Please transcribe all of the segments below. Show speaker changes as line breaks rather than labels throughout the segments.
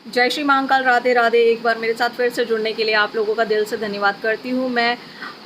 जय श्री महाकाल, राधे राधे। एक बार मेरे साथ फिर से जुड़ने के लिए आप लोगों का दिल से धन्यवाद करती हूँ मैं।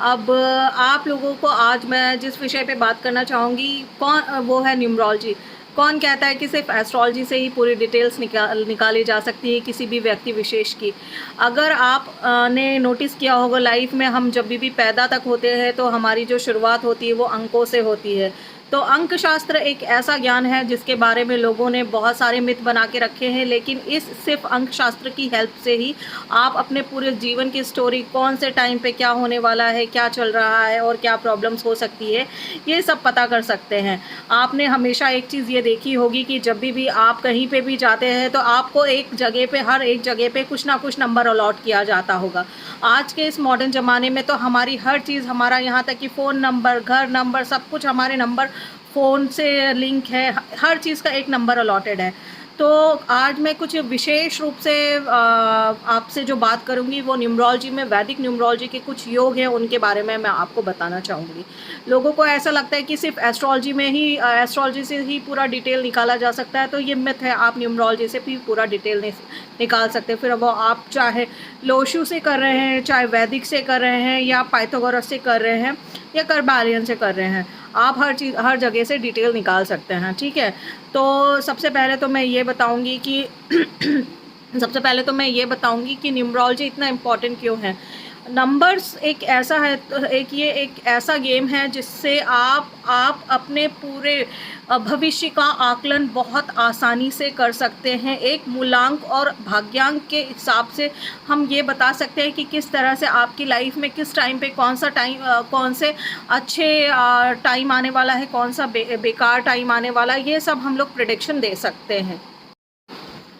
अब आप लोगों को आज मैं जिस विषय पे बात करना चाहूँगी वो है न्यूमरोलॉजी। कौन कहता है कि सिर्फ एस्ट्रोलॉजी से ही पूरी डिटेल्स निकाली जा सकती है किसी भी व्यक्ति विशेष की। अगर आप ने नोटिस किया होगा, लाइफ में हम जब भी पैदा तक होते हैं तो हमारी जो शुरुआत होती है वो अंकों से होती है। तो अंक शास्त्र एक ऐसा ज्ञान है जिसके बारे में लोगों ने बहुत सारे मिथ बना के रखे हैं, लेकिन इस सिर्फ अंक शास्त्र की हेल्प से ही आप अपने पूरे जीवन की स्टोरी, कौन से टाइम पे क्या होने वाला है, क्या चल रहा है और क्या प्रॉब्लम्स हो सकती है, ये सब पता कर सकते हैं। आपने हमेशा एक चीज़ ये देखी होगी कि जब भी आप कहीं पे भी जाते हैं तो आपको एक जगह पे, हर एक जगह पे कुछ ना कुछ नंबर अलॉट किया जाता होगा। आज के इस मॉडर्न ज़माने में तो हमारी हर चीज़, हमारा यहाँ तक कि फ़ोन नंबर, घर नंबर, सब कुछ हमारे नंबर फ़ोन से लिंक है। हर चीज़ का एक नंबर अलॉटेड है। तो आज मैं कुछ विशेष रूप से आपसे जो बात करूंगी वो न्यूमरोलॉजी में, वैदिक न्यूमरोलॉजी के कुछ योग हैं, उनके बारे में मैं आपको बताना चाहूँगी। लोगों को ऐसा लगता है कि सिर्फ एस्ट्रोलॉजी में ही, एस्ट्रोलॉजी से ही पूरा डिटेल निकाला जा सकता है, तो ये मिथ है। आप न्यूमरोलॉजी से भी पूरा डिटेल निकाल सकते हैं। फिर वो आप चाहे लोशु से कर रहे हैं, चाहे वैदिक से कर रहे हैं, या पाइथागोरस से कर रहे हैं, या कर्बालियन से कर रहे हैं, आप हर चीज़, हर जगह से डिटेल निकाल सकते हैं। ठीक है। तो सबसे पहले तो मैं ये बताऊंगी कि सबसे पहले तो मैं ये बताऊंगी कि न्यूमरोलॉजी इतना इम्पोर्टेंट क्यों है। नंबर्स एक ऐसा है, एक ऐसा गेम है जिससे आप अपने पूरे भविष्य का आकलन बहुत आसानी से कर सकते हैं। एक मूलांक और भाग्यांक के हिसाब से हम ये बता सकते हैं कि किस तरह से आपकी लाइफ में किस टाइम पे कौन सा टाइम, कौन से अच्छे टाइम आने वाला है, कौन सा बेकार टाइम आने वाला है, ये सब हम लोग प्रेडिक्शन दे सकते हैं।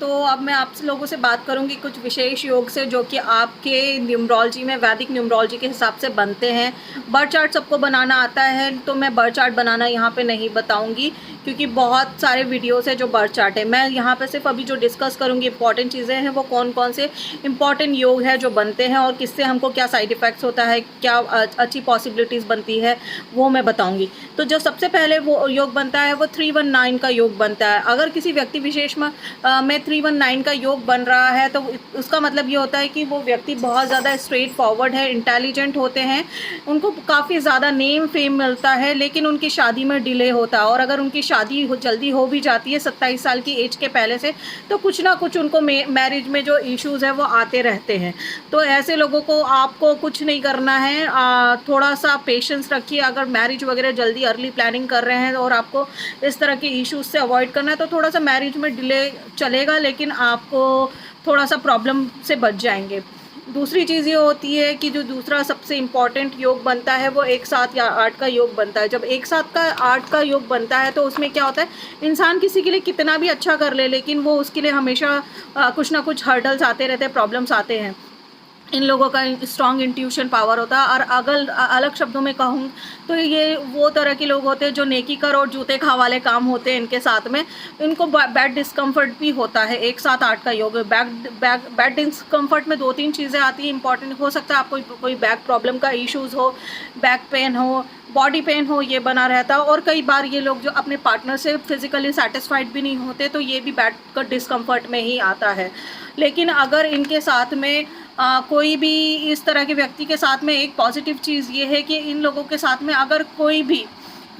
तो अब मैं आप लोगों से बात करूंगी कुछ विशेष योग से जो कि आपके न्यूमरोलॉजी में, वैदिक न्यूमरोलॉजी के हिसाब से बनते हैं। बर्थ चार्ट सबको बनाना आता है, तो मैं बर्थ चार्ट बनाना यहाँ पे नहीं बताऊंगी, क्योंकि बहुत सारे वीडियोस है जो बर्थ चार्ट है। मैं यहाँ पे सिर्फ अभी जो डिस्कस करूँगी इंपॉर्टेंट चीज़ें हैं, वो कौन कौन से इंपॉर्टेंट योग है जो बनते हैं और किससे हमको क्या साइड इफ़ेक्ट्स होता है, क्या अच्छी पॉसिबिलिटीज़ बनती है, वो मैं बताऊँगी। तो जो सबसे पहले वो योग बनता है वो 319 का योग बनता है। अगर किसी व्यक्ति विशेष में 319 का योग बन रहा है तो उसका मतलब ये होता है कि वो व्यक्ति बहुत ज़्यादा स्ट्रेट फॉरवर्ड है, इंटेलिजेंट होते हैं, उनको काफ़ी ज़्यादा नेम फेम मिलता है, लेकिन उनकी शादी में डिले होता है। और अगर उनकी शादी जल्दी हो भी जाती है 27 साल की एज के पहले से, तो कुछ ना कुछ उनको मैरिज में जो इश्यूज़ है वो आते रहते हैं। तो ऐसे लोगों को आपको कुछ नहीं करना है, थोड़ा सा पेशेंस रखिए। अगर मैरिज वगैरह जल्दी अर्ली प्लानिंग कर रहे हैं और आपको इस तरह के इश्यूज़ से अवॉइड करना है, तो थोड़ा सा मैरिज में डिले चलेगा, लेकिन आपको थोड़ा सा प्रॉब्लम से बच जाएंगे। दूसरी चीज़ ये होती है कि जो दूसरा सबसे इम्पॉर्टेंट योग बनता है वो 1 7 या 8 का योग बनता है। जब 1 7 का 8 का योग बनता है तो उसमें क्या होता है, इंसान किसी के लिए कितना भी अच्छा कर ले, लेकिन वो उसके लिए हमेशा कुछ ना कुछ हर्डल्स आते रहते हैं, प्रॉब्लम्स आते हैं। इन लोगों का स्ट्रॉन्ग इंट्यूशन पावर होता है। और अगर अलग शब्दों में कहूँ तो ये वो तरह के लोग होते हैं जो नेकी कर और जूते खा वाले काम होते हैं इनके साथ में। इनको बैड डिस्कम्फर्ट भी होता है। 1 7 8 का योग बैड डिस्कम्फर्ट में 2-3 चीज़ें आती हैं इंपॉर्टेंट। हो सकता है आपको कोई बैक प्रॉब्लम का इश्यूज़ हो, बैक पेन हो, बॉडी पेन हो, ये बना रहता है। और कई बार ये लोग जो अपने पार्टनर से फिजिकली सेटिस्फाइड भी नहीं होते, तो ये भी बैड डिस्कम्फर्ट में ही आता है। लेकिन अगर इनके साथ में कोई भी इस तरह के व्यक्ति के साथ में, एक पॉजिटिव चीज़ ये है कि इन लोगों के साथ में अगर कोई भी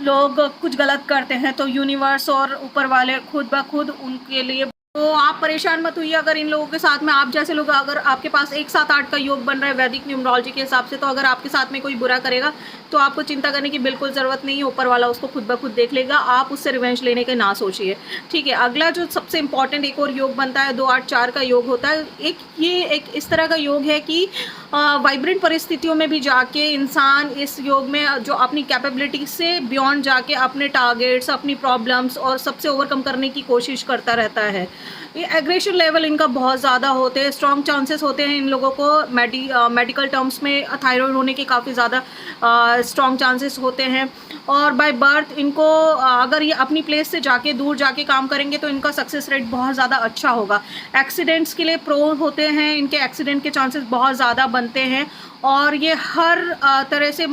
लोग कुछ गलत करते हैं तो यूनिवर्स और ऊपर वाले खुद ब खुद उनके लिए, तो आप परेशान मत होइए। अगर इन लोगों के साथ में, आप जैसे लोग, अगर आपके पास 1 7 8 का योग बन रहा है वैदिक न्यूमरोलॉजी के हिसाब से, तो अगर आपके साथ में कोई बुरा करेगा तो आपको चिंता करने की बिल्कुल ज़रूरत नहीं है। ऊपर वाला उसको खुद ब खुद देख लेगा, आप उससे रिवेंज लेने के ना सोचिए। ठीक है। अगला जो सबसे इंपॉर्टेंट एक और योग बनता है 2 8 4 का योग होता है। एक इस तरह का योग है कि वाइब्रेंट परिस्थितियों में भी जाके इंसान इस योग में जो अपनी कैपेबिलिटी से बियॉन्ड जाके अपने टारगेट्स, अपनी प्रॉब्लम्स और सबसे ओवरकम करने की कोशिश करता रहता है। ये एग्रेशन लेवल इनका बहुत ज़्यादा होते हैं। स्ट्रॉन्ग चांसेस होते हैं इन लोगों को मेडिकल टर्म्स में थायराइड होने के काफ़ी ज़्यादा स्ट्रॉन्ग चांसेस होते हैं। और बाय बर्थ इनको अगर ये अपनी प्लेस से जाके, दूर जाके काम करेंगे तो इनका सक्सेस रेट बहुत ज़्यादा अच्छा होगा। एक्सीडेंट्स के लिए प्रोन होते हैं, इनके एक्सीडेंट के चांसेस बहुत ज़्यादा बनते हैं। और ये हर तरह से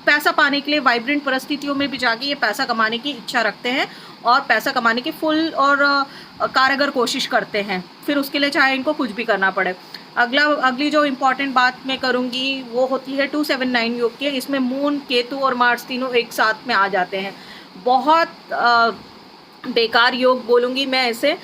पैसा पाने के लिए वाइब्रेंट परिस्थितियों में भी जाके ये पैसा कमाने की इच्छा रखते हैं और पैसा कमाने की फुल और कारगर कोशिश करते हैं, फिर उसके लिए चाहे इनको कुछ भी करना पड़े। अगली जो इम्पॉर्टेंट बात मैं करूँगी वो होती है 279 योग की। इसमें मून, केतु और मार्स तीनों एक साथ में आ जाते हैं। बहुत बेकार योग बोलूँगी मैं इसे,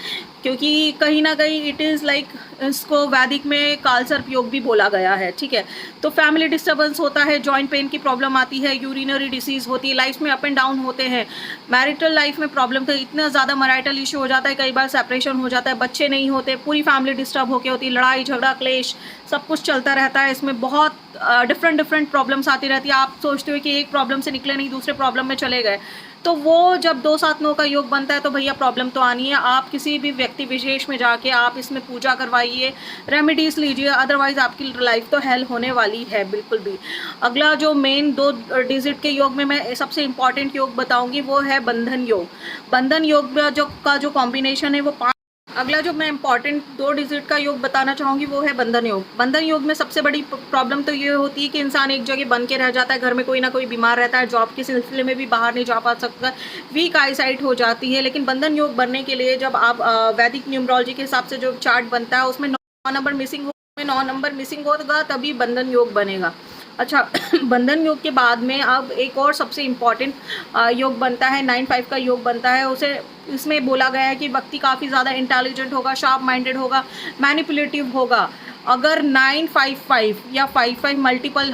क्योंकि कहीं ना कहीं इट इज़ लाइक इसको वैदिक में कालसर्प योग भी बोला गया है, ठीक है। तो फैमिली डिस्टर्बेंस होता है, जॉइंट पेन की प्रॉब्लम आती है, यूरिनरी डिसीज़ होती है, लाइफ में अप एंड डाउन होते हैं, मैरिटल लाइफ में प्रॉब्लम, तो इतना ज़्यादा मैरिटल इशू हो जाता है, कई बार सेपरेशन हो जाता है, बच्चे नहीं होते, पूरी फैमिली डिस्टर्ब होकर होती है, लड़ाई झगड़ा क्लेश सब कुछ चलता रहता है। इसमें बहुत डिफरेंट प्रॉब्लम्स आती रहती है। आप सोचते हो कि एक प्रॉब्लम से निकले नहीं, दूसरे प्रॉब्लम में चले गए, तो वो जब 2-7-9 का योग बनता है तो भैया प्रॉब्लम तो आनी है। आप किसी भी व्यक्ति विशेष में जाके आप इसमें पूजा करवाइए, रेमेडीज़ लीजिए, अदरवाइज़ आपकी लाइफ तो हेल होने वाली है बिल्कुल भी। अगला जो मेन 2 डिजिट के योग में मैं सबसे इम्पॉर्टेंट योग बताऊंगी वो है बंधन योग। बंधन योग में जो कॉम्बिनेशन है वो अगला जो मैं इंपॉर्टेंट 2 डिजिट का योग बताना चाहूँगी वो है बंधन योग। बंधन योग में सबसे बड़ी प्रॉब्लम तो ये होती है कि इंसान एक जगह बन के रह जाता है, घर में कोई ना कोई बीमार रहता है, जॉब के सिलसिले में भी बाहर नहीं जा पा सकता, वीक आई साइट हो जाती है। लेकिन बंधन योग बनने के लिए जब आप वैदिक न्यूमरोलॉजी के हिसाब से जो चार्ट बनता है उसमें 9 नंबर मिसिंग होगा तभी बंधन योग बनेगा। अच्छा बंधन योग के बाद में अब एक और सबसे इम्पॉर्टेंट योग बनता है 9-5 का योग बनता है। उसे इसमें बोला गया है कि व्यक्ति काफ़ी ज़्यादा इंटेलिजेंट होगा, शार्प माइंडेड होगा, मैनिपुलेटिव होगा। अगर 9-5-5 या 5-5 मल्टीपल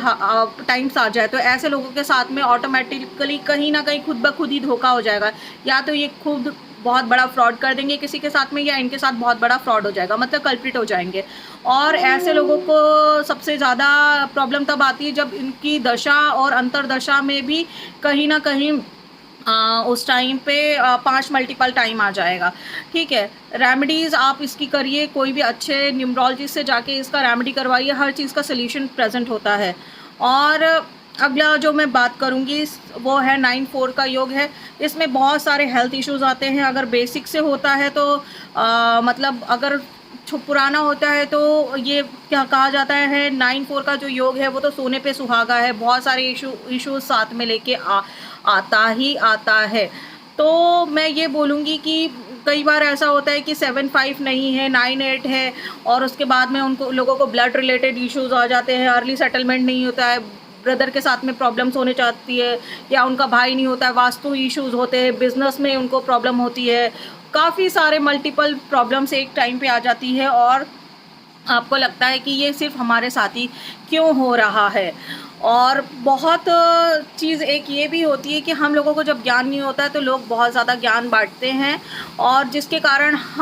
टाइम्स आ जाए तो ऐसे लोगों के साथ में ऑटोमेटिकली कहीं ना कहीं खुद ब खुद ही धोखा हो जाएगा। या तो ये खुद बहुत बड़ा फ्रॉड कर देंगे किसी के साथ में, या इनके साथ बहुत बड़ा फ्रॉड हो जाएगा, मतलब कल्प्रिट हो जाएंगे। और ऐसे लोगों को सबसे ज़्यादा प्रॉब्लम तब आती है जब इनकी दशा और अंतरदशा में भी कहीं ना कहीं उस टाइम पे 5 मल्टीपल टाइम आ जाएगा, ठीक है। रेमेडीज़ आप इसकी करिए, कोई भी अच्छे न्यूमरोलॉजिस्ट से जाके इसका रेमेडी करवाइए, हर चीज़ का सल्यूशन प्रेजेंट होता है। और अगला जो मैं बात करूँगी वो है 9-4 का योग है। इसमें बहुत सारे हेल्थ इश्यूज़ आते हैं। अगर बेसिक से होता है तो मतलब अगर पुराना होता है तो ये क्या कहा जाता है 9-4 का जो योग है वो तो सोने पे सुहागा है, बहुत सारे इश्यूज़ साथ में लेके आता है। तो मैं ये बोलूँगी कि कई बार ऐसा होता है कि 7-5 नहीं है, 9-8 है, और उसके बाद में उनको लोगों को ब्लड रिलेटेड इश्यूज़ आ जाते हैं, अर्ली सेटलमेंट नहीं होता है, ब्रदर के साथ में प्रॉब्लम्स होने चाहती है, या उनका भाई नहीं होता है, वास्तु इश्यूज़ होते हैं, बिजनेस में उनको प्रॉब्लम होती है, काफ़ी सारे मल्टीपल प्रॉब्लम्स एक टाइम पे आ जाती है और आपको लगता है कि ये सिर्फ हमारे साथ ही क्यों हो रहा है। और बहुत चीज़ एक ये भी होती है कि हम लोगों को जब ज्ञान नहीं होता है तो लोग बहुत ज़्यादा ज्ञान बांटते हैं, और जिसके कारण हम